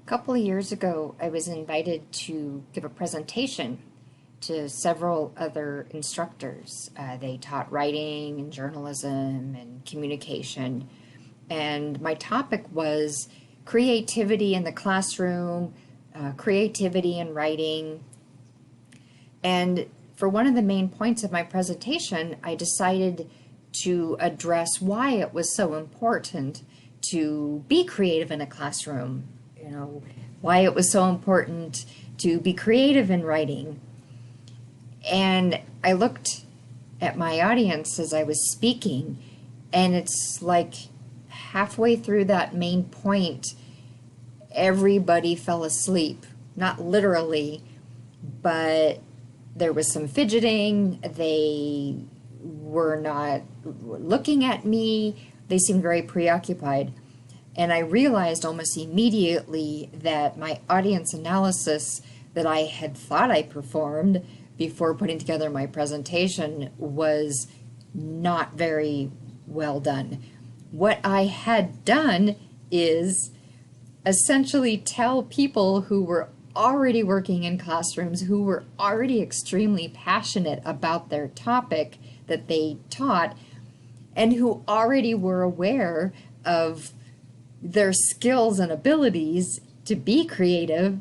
couple of years ago, I was invited to give a presentation to several other instructors. They taught writing and journalism and communication. And my topic was creativity in the classroom, creativity in writing. And for one of the main points of my presentation, I decided to address why it was so important to be creative in a classroom. Why it was so important to be creative in writing. And I looked at my audience as I was speaking, and it's like halfway through that main point, everybody fell asleep. Not literally, but there was some fidgeting. They were not looking at me. They seemed very preoccupied. And I realized almost immediately that my audience analysis that I had thought I performed before putting together my presentation was not very well done. What I had done is essentially tell people who were already working in classrooms, who were already extremely passionate about their topic that they taught, and who already were aware of their skills and abilities to be creative.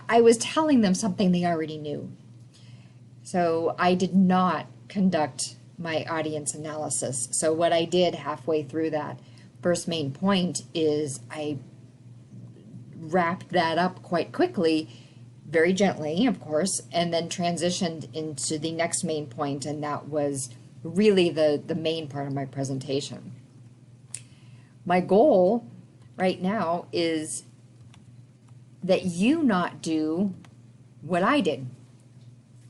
I was telling them something they already knew. So I did not conduct my audience analysis. So what I did halfway through that first main point is I wrapped that up quite quickly, very gently, of course, and then transitioned into the next main point, and that was really the main part of my presentation. My goal right now is that you not do what I did.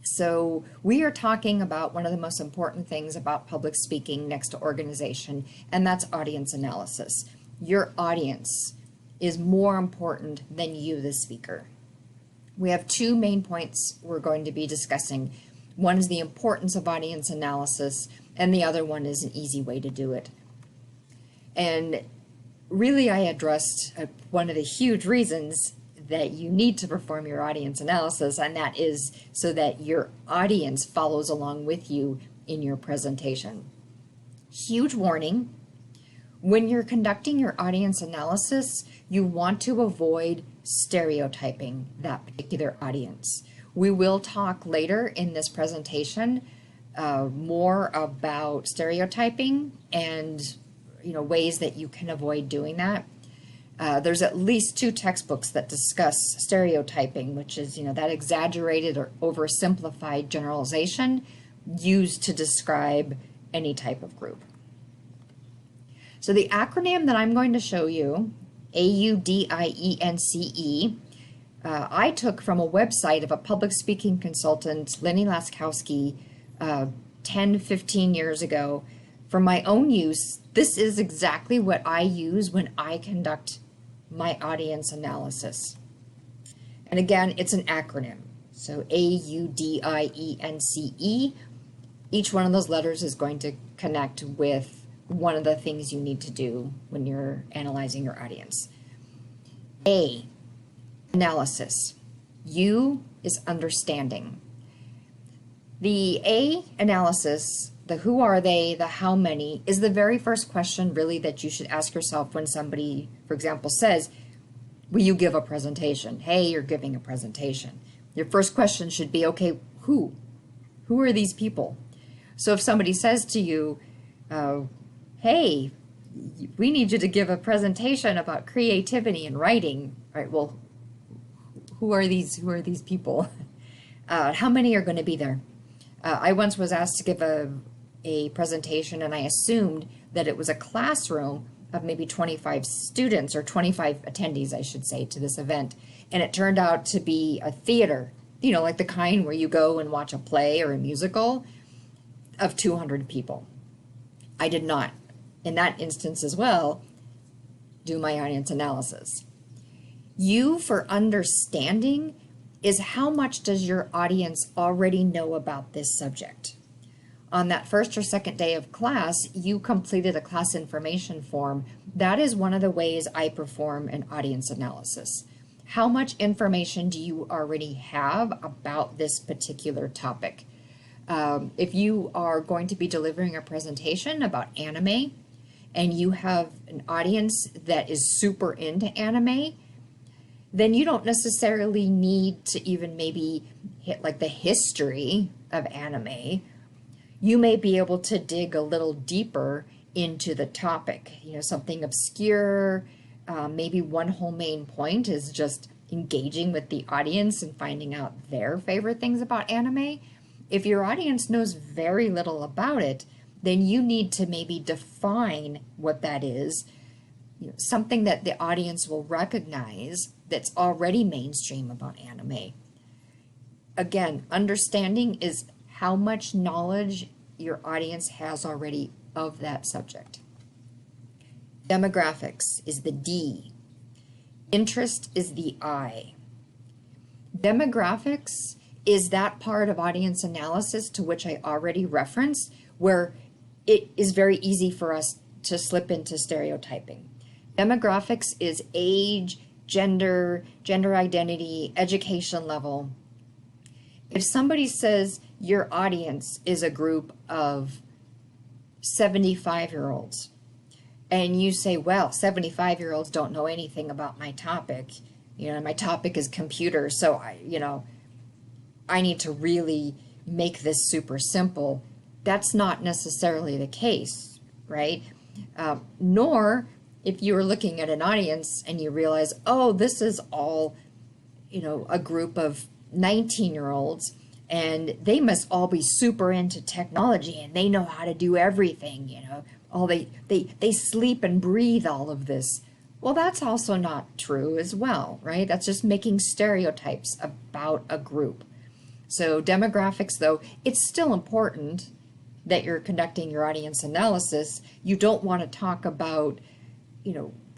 So we are talking about one of the most important things about public speaking next to organization, and that's audience analysis. Your audience is more important than you, the speaker. We have two main points we're going to be discussing. One is the importance of audience analysis, and the other one is an easy way to do it. And really, I addressed one of the huge reasons that you need to perform your audience analysis, and that is so that your audience follows along with you in your presentation. Huge warning, when you're conducting your audience analysis, you want to avoid stereotyping that particular audience. We will talk later in this presentation more about stereotyping and ways that you can avoid doing that. There's at least 2 textbooks that discuss stereotyping, which is that exaggerated or oversimplified generalization used to describe any type of group. So the acronym that I'm going to show you, AUDIENCE, I took from a website of a public speaking consultant, Lenny Laskowski, 10-15 years ago. For my own use, this is exactly what I use when I conduct my audience analysis. And again, it's an acronym. So AUDIENCE. Each one of those letters is going to connect with one of the things you need to do when you're analyzing your audience. A, analysis. U is understanding. The A, analysis, the who are they, the how many, is the very first question really that you should ask yourself when somebody, for example, says, will you give a presentation? Hey, you're giving a presentation. Your first question should be, okay, who? Who are these people? So if somebody says to you, hey, we need you to give a presentation about creativity and writing, all right, well, who are these people? How many are going to be there? I once was asked to give a presentation, and I assumed that it was a classroom of maybe 25 students, or 25 attendees, I should say, to this event. And it turned out to be a theater, like the kind where you go and watch a play or a musical of 200 people. I did not, in that instance as well, do my audience analysis. U for understanding is how much does your audience already know about this subject? on that first or second day of class, you completed a class information form. That is one of the ways I perform an audience analysis. How much information do you already have about this particular topic? If you are going to be delivering a presentation about anime and you have an audience that is super into anime, then you don't necessarily need to even maybe hit like the history of anime. You may be able to dig a little deeper into the topic, something obscure. Maybe one whole main point is just engaging with the audience and finding out their favorite things about anime. If your audience knows very little about it, then you need to maybe define what that is, something that the audience will recognize that's already mainstream about anime. Again, understanding is how much knowledge your audience has already of that subject. Demographics is the D. Interest is the I. Demographics is that part of audience analysis to which I already referenced, where it is very easy for us to slip into stereotyping. Demographics is age, gender identity, education level. If somebody says your audience is a group of 75-year-olds, and you say, well, 75-year-olds don't know anything about my topic, my topic is computers, so I need to really make this super simple. That's not necessarily the case, right? Nor if you were looking at an audience and you realize, oh, this is all, a group of 19-year-olds, and they must all be super into technology and they know how to do everything, they sleep and breathe all of this. Well, that's also not true as well, right? That's just making stereotypes about a group. So demographics, though, it's still important that you're conducting your audience analysis. You don't want to talk about,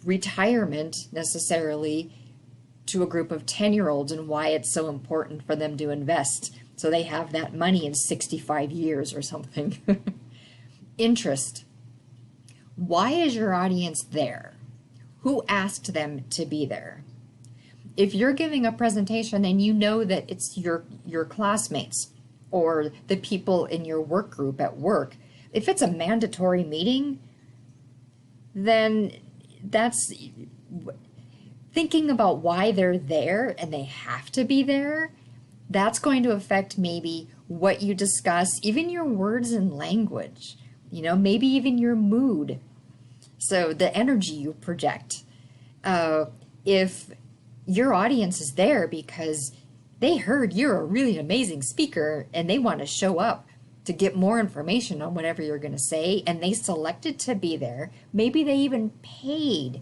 retirement necessarily to a group of 10-year-olds and why it's so important for them to invest so they have that money in 65 years or something. Interest. Why is your audience there? Who asked them to be there? If you're giving a presentation and you know that it's your classmates or the people in your work group at work, if it's a mandatory meeting, then that's thinking about why they're there and they have to be there. That's going to affect maybe what you discuss, even your words and language, maybe even your mood. So the energy you project. If your audience is there because they heard you're a really amazing speaker and they want to show up to get more information on whatever you're going to say, and they selected to be there. Maybe they even paid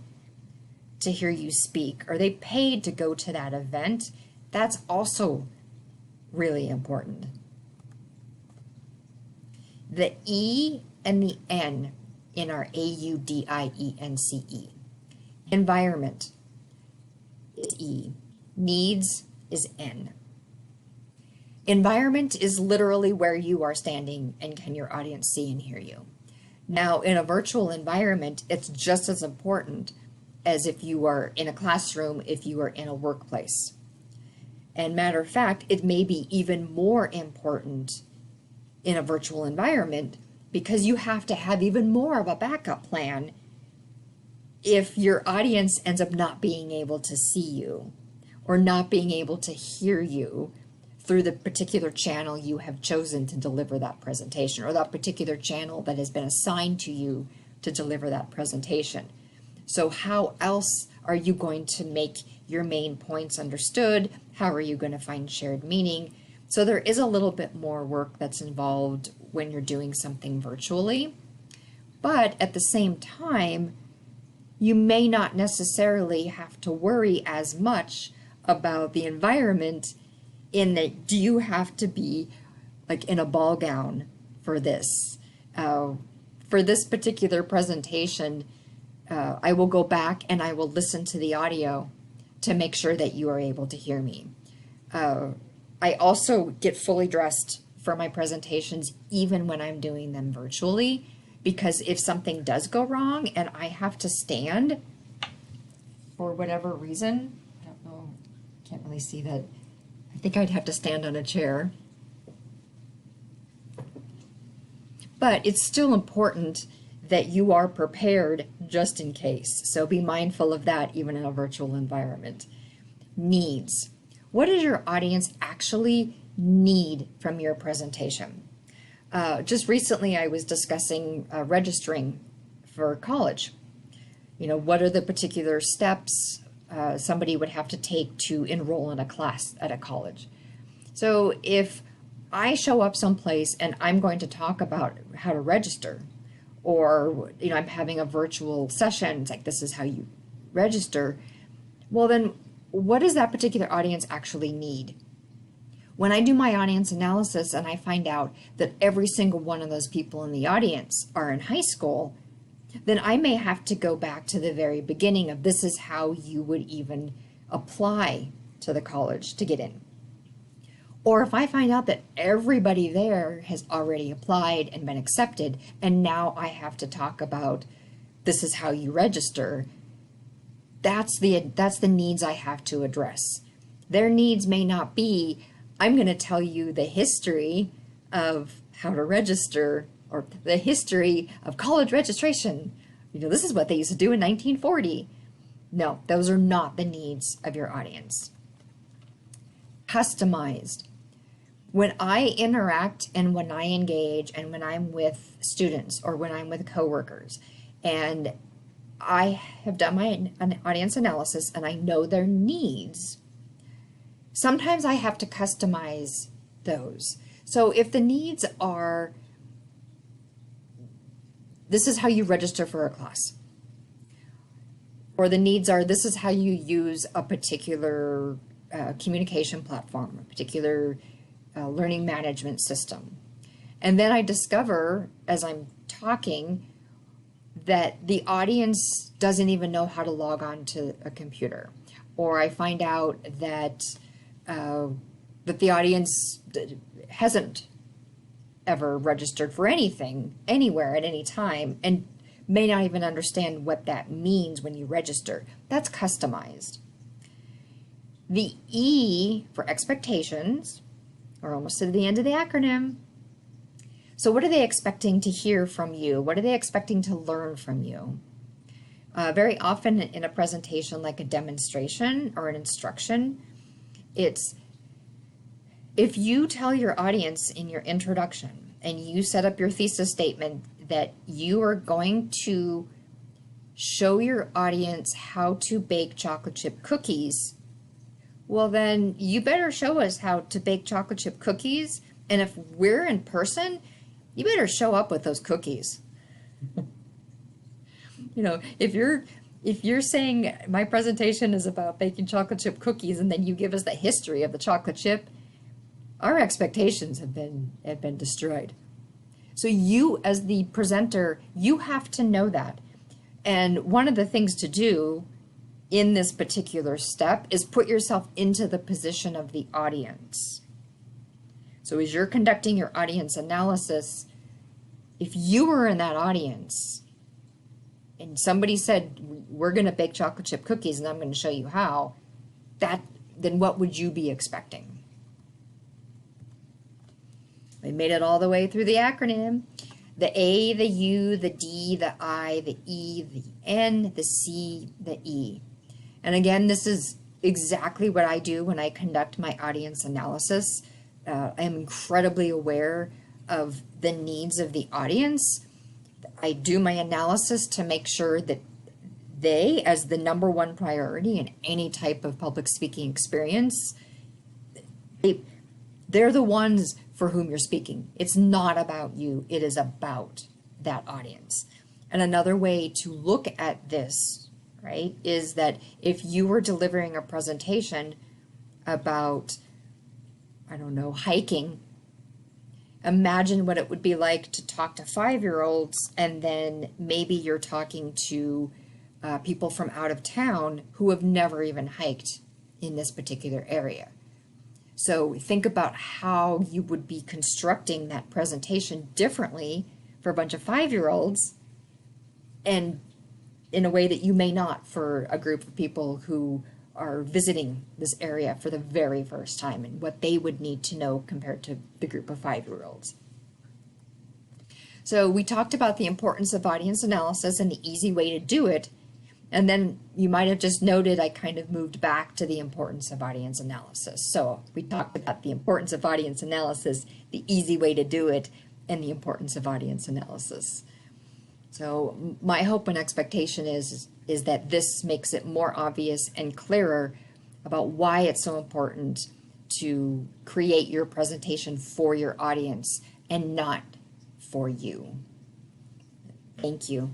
to hear you speak, or they paid to go to that event. That's also really important. The E and the N in our AUDIENCE. Environment is E. Needs is N. Environment is literally where you are standing and can your audience see and hear you. Now, in a virtual environment, it's just as important as if you are in a classroom, if you are in a workplace. And matter of fact, it may be even more important in a virtual environment because you have to have even more of a backup plan if your audience ends up not being able to see you or not being able to hear you through the particular channel you have chosen to deliver that presentation, or that particular channel that has been assigned to you to deliver that presentation. So how else are you going to make your main points understood? How are you going to find shared meaning? So there is a little bit more work that's involved when you're doing something virtually, but at the same time, you may not necessarily have to worry as much about the environment in that, do you have to be like in a ball gown for this? For this particular presentation, I will go back and I will listen to the audio to make sure that you are able to hear me. I also get fully dressed for my presentations, even when I'm doing them virtually, because if something does go wrong and I have to stand for whatever reason, I don't know, can't really see that. I think I'd have to stand on a chair. But it's still important that you are prepared just in case. So be mindful of that even in a virtual environment. Needs. What does your audience actually need from your presentation? Just recently I was discussing registering for college. You know, what are the particular steps somebody would have to take to enroll in a class at a college? So if I show up someplace and I'm going to talk about how to register, or, you know, I'm having a virtual session, it's like, this is how you register. Well, then what does that particular audience actually need? When I do my audience analysis and I find out that every single one of those people in the audience are in high school, then I may have to go back to the very beginning of this is how you would even apply to the college to get in. Or if I find out that everybody there has already applied and been accepted, and now I have to talk about this is how you register, that's the needs I have to address. Their needs may not be, I'm going to tell you the history of how to register or the history of college registration. You know, this is what they used to do in 1940. No, those are not the needs of your audience. Customized. When I interact and when I engage and when I'm with students or when I'm with coworkers and I have done my audience analysis and I know their needs, sometimes I have to customize those. So if the needs are, this is how you register for a class, or the needs are, this is how you use a particular communication platform, a particular learning management system. And then I discover as I'm talking that the audience doesn't even know how to log on to a computer. Or I find out that that the audience hasn't ever registered for anything, anywhere, at any time, and may not even understand what that means when you register. That's customized. The E for expectations, we're almost to the end of the acronym. So what are they expecting to hear from you? What are they expecting to learn from you? Very often in a presentation like a demonstration or an instruction, it's if you tell your audience in your introduction and you set up your thesis statement that you are going to show your audience how to bake chocolate chip cookies, well then you better show us how to bake chocolate chip cookies, and if we're in person, you better show up with those cookies. You know, if you're saying my presentation is about baking chocolate chip cookies and then you give us the history of the chocolate chip, our expectations have been destroyed. So you as the presenter, you have to know that. And one of the things to do in this particular step is put yourself into the position of the audience. So as you're conducting your audience analysis, if you were in that audience and somebody said, we're going to bake chocolate chip cookies and I'm going to show you how, then what would you be expecting? We made it all the way through the acronym. The A, the U, the D, the I, the E, the N, the C, the E. And again, this is exactly what I do when I conduct my audience analysis. I am incredibly aware of the needs of the audience. I do my analysis to make sure that they, as the number one priority in any type of public speaking experience, they're the ones for whom you're speaking. It's not about you. It is about that audience. And another way to look at this, right, is that if you were delivering a presentation about, I don't know, hiking, imagine what it would be like to talk to 5-year-olds and then maybe you're talking to people from out of town who have never even hiked in this particular area. So think about how you would be constructing that presentation differently for a bunch of 5-year-olds and in a way that you may not for a group of people who are visiting this area for the very first time, and what they would need to know compared to the group of 5-year-olds. So we talked about the importance of audience analysis and the easy way to do it. And then you might have just noted I kind of moved back to the importance of audience analysis. So we talked about the importance of audience analysis, the easy way to do it, and the importance of audience analysis. So my hope and expectation is that this makes it more obvious and clearer about why it's so important to create your presentation for your audience and not for you. Thank you.